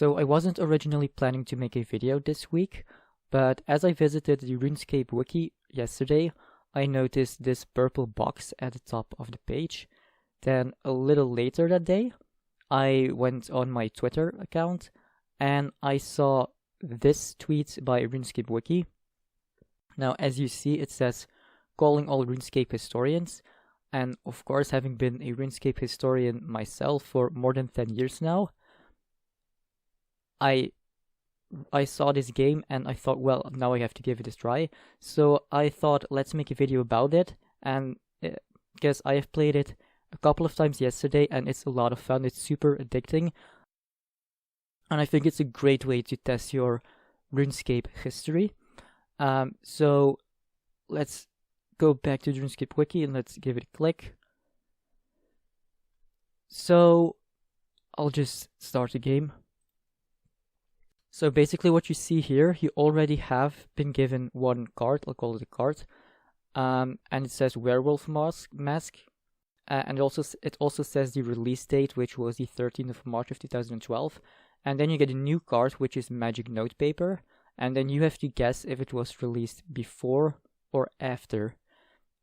So I wasn't originally planning to make a video this week, but as I visited the RuneScape Wiki yesterday, I noticed this purple box at the top of the page. Then a little later that day, I went on my Twitter account and I saw this tweet by RuneScape Wiki. Now, as you see, it says, calling all RuneScape historians. And of course, having been a RuneScape historian myself for more than 10 years now, I saw this game and I thought, well, now I have to give it a try. So I thought, let's make a video about it. And because I have played it a couple of times yesterday and it's a lot of fun. It's super addicting. And I think it's a great way to test your RuneScape history. So let's go back to the RuneScape Wiki and let's give it a click. So I'll just start the game. So basically what you see here, you already have been given one card. I'll call it a card. And it says Werewolf Mask. And it also says the release date, which was the 13th of March of 2012. And then you get a new card, which is Magic Notepaper. And then you have to guess if it was released before or after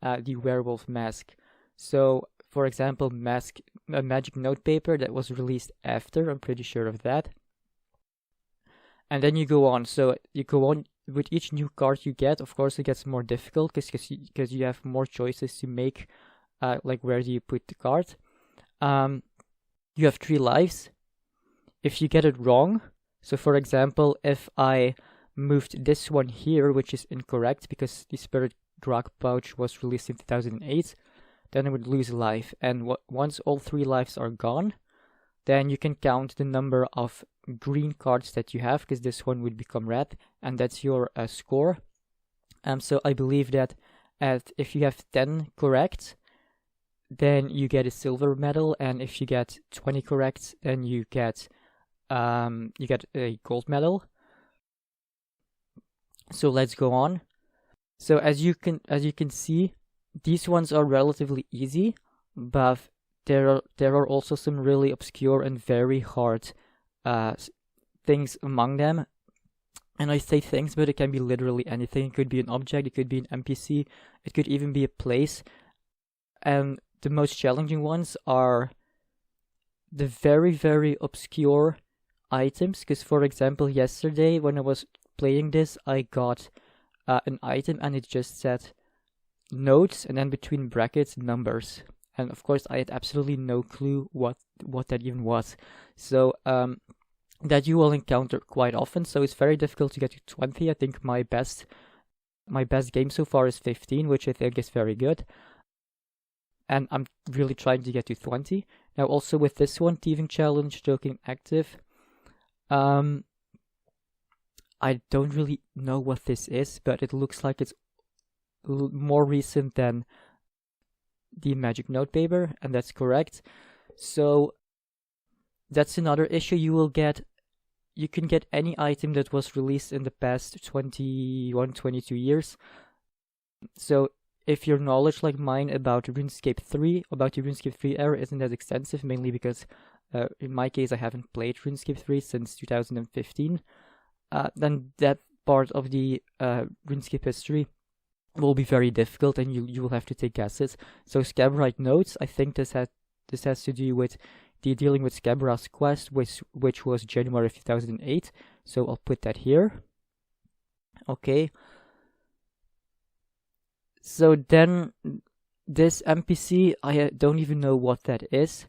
the Werewolf Mask. So, for example, Magic Notepaper that was released after, I'm pretty sure of that. And then you go on. So you go on with each new card you get. Of course, it gets more difficult because you have more choices to make. Like where do you put the card? You have 3 lives. If you get it wrong, so for example, if I moved this one here, which is incorrect because the Spirit Drag pouch was released in 2008, then I would lose a life. And once all 3 lives are gone, then you can count the number of green cards that you have, because this one would become red, and that's your score. So I believe that if you have 10 correct, then you get a silver medal, and if you get 20 correct, then you get a gold medal. So let's go on. So as you can see, these ones are relatively easy, but there are also some really obscure and very hard things among them. And I say things, but it can be literally anything. It could be an object, it could be an NPC, it could even be a place. And the most challenging ones are the very, very obscure items. Because, for example, yesterday when I was playing this, I got an item and it just said notes and then between brackets numbers. And of course, I had absolutely no clue what that even was. So that you will encounter quite often. So it's very difficult to get to 20. I think my best game so far is 15, which I think is very good. And I'm really trying to get to 20. Now also with this one, Thieving Challenge, Joking Active. I don't really know what this is, but it looks like it's more recent than the Magic Notepaper, and that's correct. So that's another issue. You can get any item that was released in the past 21, 22 years. So if your knowledge like mine about RuneScape 3, about the RuneScape 3 era isn't as extensive, mainly because in my case I haven't played RuneScape 3 since 2015, then that part of the RuneScape history will be very difficult and you will have to take guesses. So Scabrite notes, I think this has to do with the dealing with Scabra's quest, which was January 2008. So I'll put that here. Okay. So then this NPC, I don't even know what that is.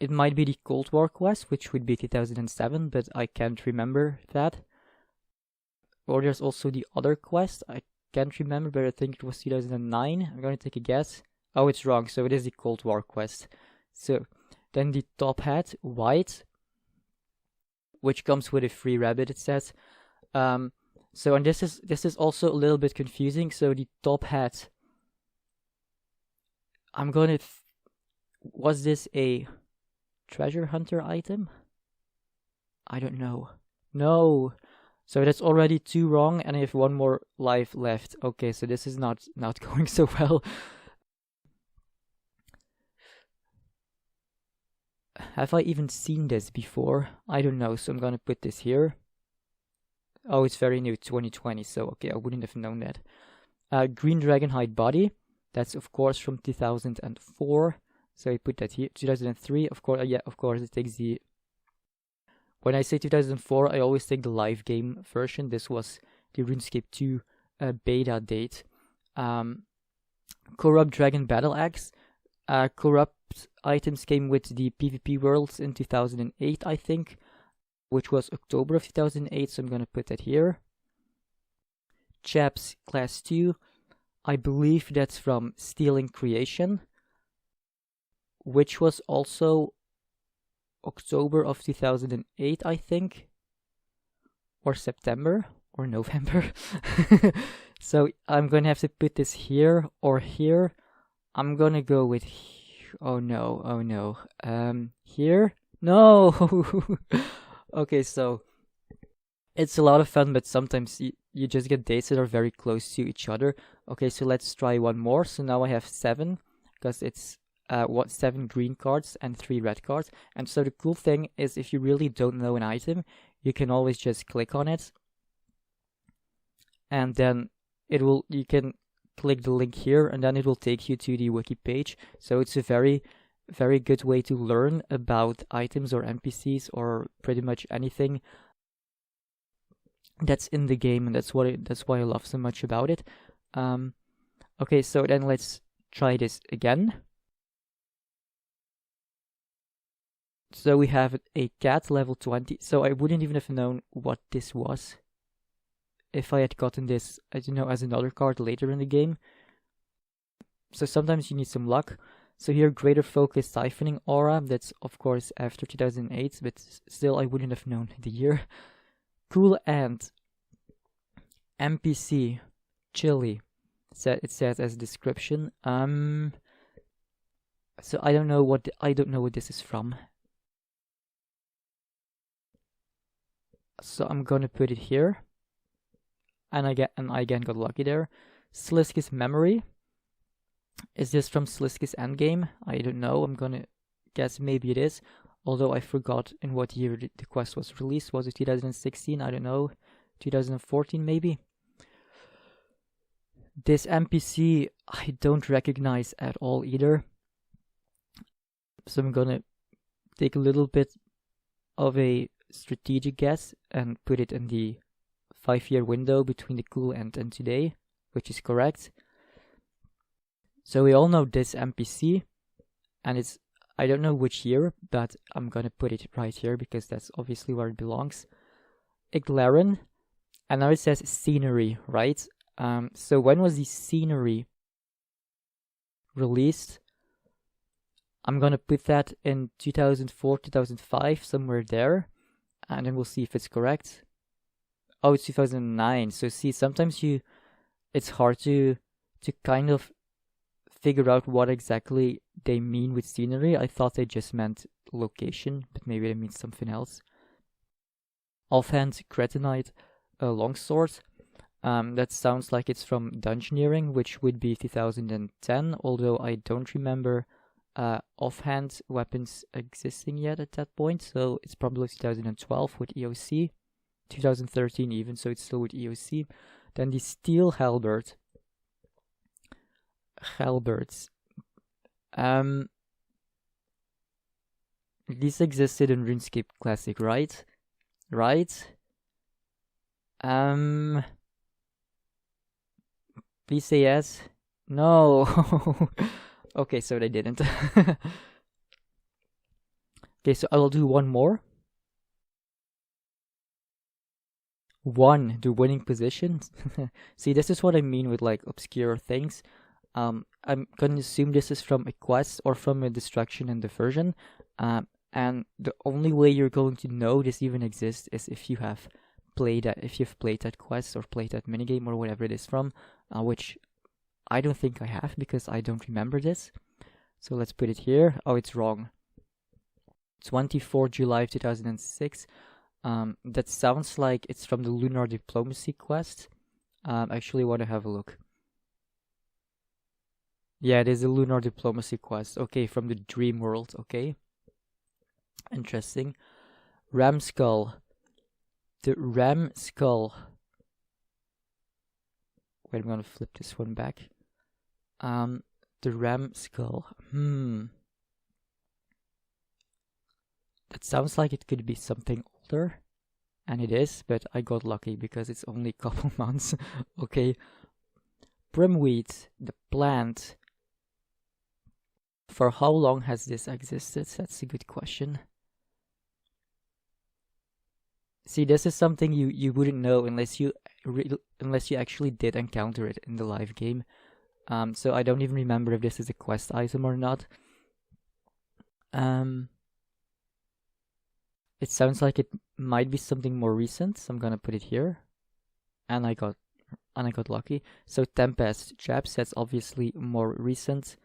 It might be the Cold War quest, which would be 2007, but I can't remember that. Or there's also the other quest, I can't remember, but I think it was 2009. I'm going to take a guess. Oh, it's wrong, so it is the Cold War quest. So then the top hat, white, which comes with a free rabbit, it says. So and this is also a little bit confusing. So the top hat, I'm gonna was this a treasure hunter item? I don't know. No. So that's already 2 wrong, and I have 1 more life left. Okay, so this is not going so well. Have I even seen this before? I don't know, so I'm gonna put this here. Oh, it's very new, 2020, so okay, I wouldn't have known that. Green Dragon Hide Body, that's of course from 2004, so I put that here. 2003, of course, yeah, of course, it takes the... When I say 2004, I always take the live game version. This was the RuneScape 2 beta date. Corrupt Dragon Battle Axe. Corrupt items came with the PvP Worlds in 2008, I think, which was October of 2008, so I'm gonna put that here. Chaps Class 2. I believe that's from Stealing Creation, which was also October of 2008, I think, or September, or November. So I'm gonna have to put this here or here. I'm gonna go with, oh no, here? No! Okay, so it's a lot of fun, but sometimes you just get dates that are very close to each other. Okay, so let's try one more. So now I have 7, because it's 7 green cards and 3 red cards. And so the cool thing is, if you really don't know an item, you can always just click on it, and then you can click the link here, and then it will take you to the wiki page. So it's a very, very good way to learn about items or NPCs or pretty much anything that's in the game, and that's why I love so much about it. Okay, so then let's try this again. So we have a cat level 20. So I wouldn't even have known what this was if I had gotten this, as you know, as another card later in the game. So sometimes you need some luck. So here, Greater Focus Siphoning Aura. That's of course after 2008, but still I wouldn't have known the year. Cool Ant. NPC. Chili. It says as a description. So I don't know what this is from. So I'm gonna put it here. And I again got lucky there. Slisk's Memory. Is this from Slisk's Endgame? I don't know. I'm gonna guess maybe it is. Although I forgot in what year the quest was released. Was it 2016? I don't know. 2014 maybe? This NPC I don't recognize at all either. So I'm gonna take a little bit of a strategic guess and put it in the 5-year window between the Cool Ant and today, which is correct. So we all know this NPC, and it's, I don't know which year, but I'm gonna put it right here because that's obviously where it belongs. Iglaren, and now it says Scenery, right? So when was the Scenery released? I'm gonna put that in 2004, 2005, somewhere there, and then we'll see if it's correct. Oh, it's 2009. So see, sometimes it's hard to kind of figure out what exactly they mean with scenery. I thought they just meant location, but maybe they mean something else. Offhand, Cretinite Longsword. That sounds like it's from Dungeoneering, which would be 2010, although I don't remember offhand weapons existing yet at that point, so it's probably 2012 with EOC. 2013 even, so it's still with EOC. Then the Steel Halberds. These existed in RuneScape Classic, right? Please say yes. No. Okay, so they didn't. Okay, so I will do one more. 1, the winning position. See, this is what I mean with like obscure things. I'm gonna assume this is from a quest or from a distraction and diversion. And the only way you're going to know this even exists is if you have played that quest or played that minigame or whatever it is from, which I don't think I have because I don't remember this. So let's put it here. Oh, it's wrong. 24 July 2006. That sounds like it's from the Lunar Diplomacy quest. Actually want to have a look. Yeah, it is a Lunar Diplomacy quest. Okay, from the Dream World, okay. Interesting. Ram skull. The ram skull. Wait, I'm gonna flip this one back. The ram skull. That sounds like it could be something older. And it is, but I got lucky because it's only a couple months. Okay. Brimweed, the plant. For how long has this existed? That's a good question. See, this is something you wouldn't know unless you actually did encounter it in the live game. So I don't even remember if this is a quest item or not. It sounds like it might be something more recent, so I'm gonna put it here. And I got lucky. So Tempest Traps, that's obviously more recent.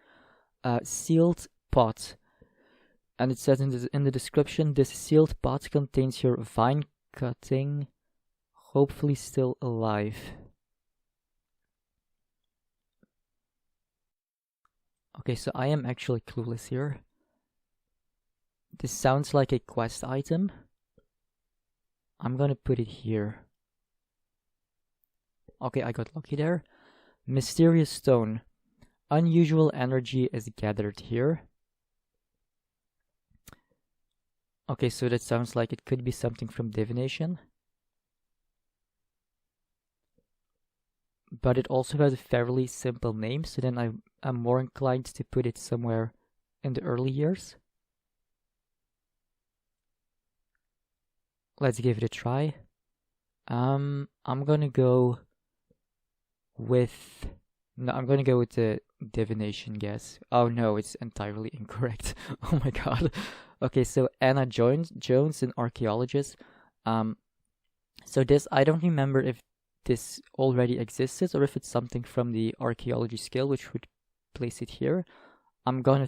Sealed pot. And it says in the description, this sealed pot contains your vine cutting, hopefully still alive. Okay, so I am actually clueless here. This sounds like a quest item. I'm gonna put it here. Okay, I got lucky there. Mysterious stone. Unusual energy is gathered here. Okay, so that sounds like it could be something from divination. But it also has a fairly simple name, so then I'm more inclined to put it somewhere in the early years. Let's give it a try. I'm gonna go with... No, I'm gonna go with the divination guess. Oh no, it's entirely incorrect. Oh my god. Okay, so Anna Jones, an archaeologist. So this, I don't remember if this already existed or if it's something from the archaeology skill, which would place it here. I'm gonna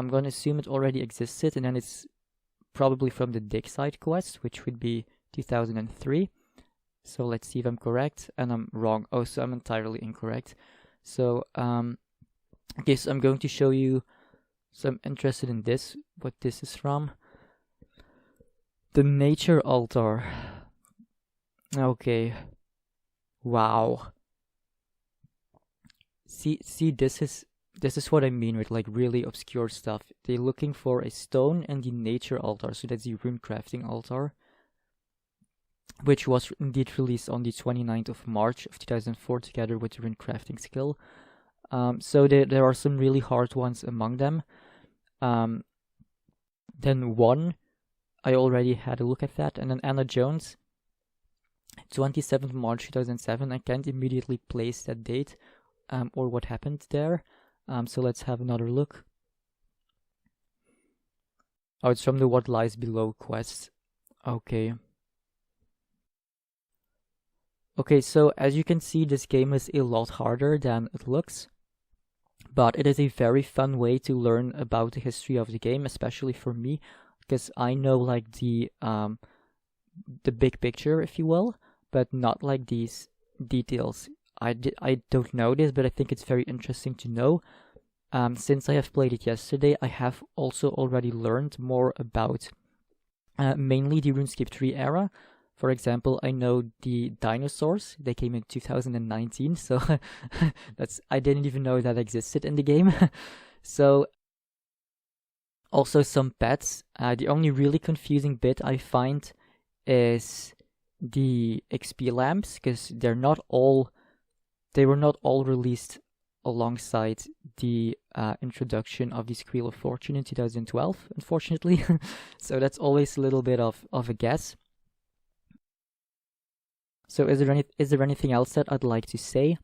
assume it already existed, and then it's probably from the dig site quest, which would be 2003. So let's see if I'm correct, and I'm wrong. Oh, so I'm entirely incorrect. So, okay, so I'm going to show you, so I'm interested in this, what this is from. The nature altar. Okay. Wow. See, this is what I mean with like really obscure stuff. They're looking for a stone and the nature altar, so that's the rune crafting altar, which was indeed released on the 29th of March of 2004 together with the rune crafting skill. So there are some really hard ones among them. Then one, I already had a look at that, and then Anna Jones, 27th March 2007. I can't immediately place that date or what happened there. So let's have another look. Oh, it's from the What Lies Below quest. Okay. Okay, so as you can see, this game is a lot harder than it looks. But it is a very fun way to learn about the history of the game, especially for me, because I know like the big picture, if you will, but not like these details. I don't know this, but I think it's very interesting to know. Since I have played it yesterday, I have also already learned more about mainly the RuneScape 3 era. For example, I know the dinosaurs, they came in 2019, so I didn't even know that existed in the game. So, also some pets. The only really confusing bit I find is the XP lamps, because they were not all released alongside the introduction of the Squeal of Fortune in 2012, unfortunately. So that's always a little bit of a guess. So is there anything else that I'd like to say?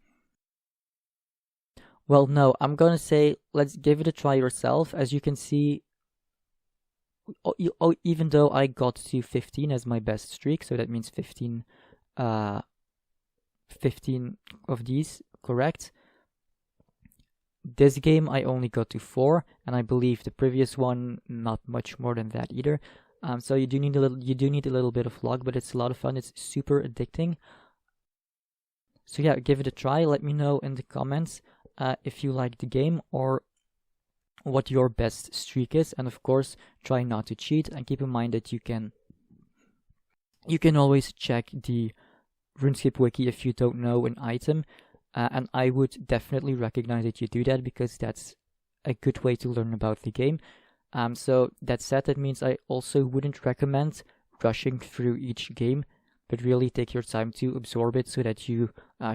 Well, no, I'm gonna say let's give it a try yourself. As you can see, even though I got to 15 as my best streak, so that means 15 of these correct. This game I only got to 4, and I believe the previous one not much more than that either. So you do need a little bit of luck, but it's a lot of fun. It's super addicting. So yeah, give it a try. Let me know in the comments if you like the game, or what your best streak is, and of course try not to cheat, and keep in mind that you can always check the RuneScape Wiki if you don't know an item, and I would definitely recognize that you do that, because that's a good way to learn about the game. So that said, that means I also wouldn't recommend rushing through each game, but really take your time to absorb it so that you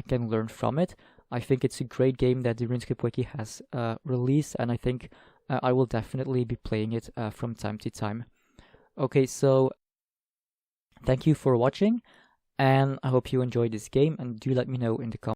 can learn from it. I think it's a great game that the RuneScape Wiki has released, and I think I will definitely be playing it from time to time. Okay, so thank you for watching, and I hope you enjoyed this game, and do let me know in the comments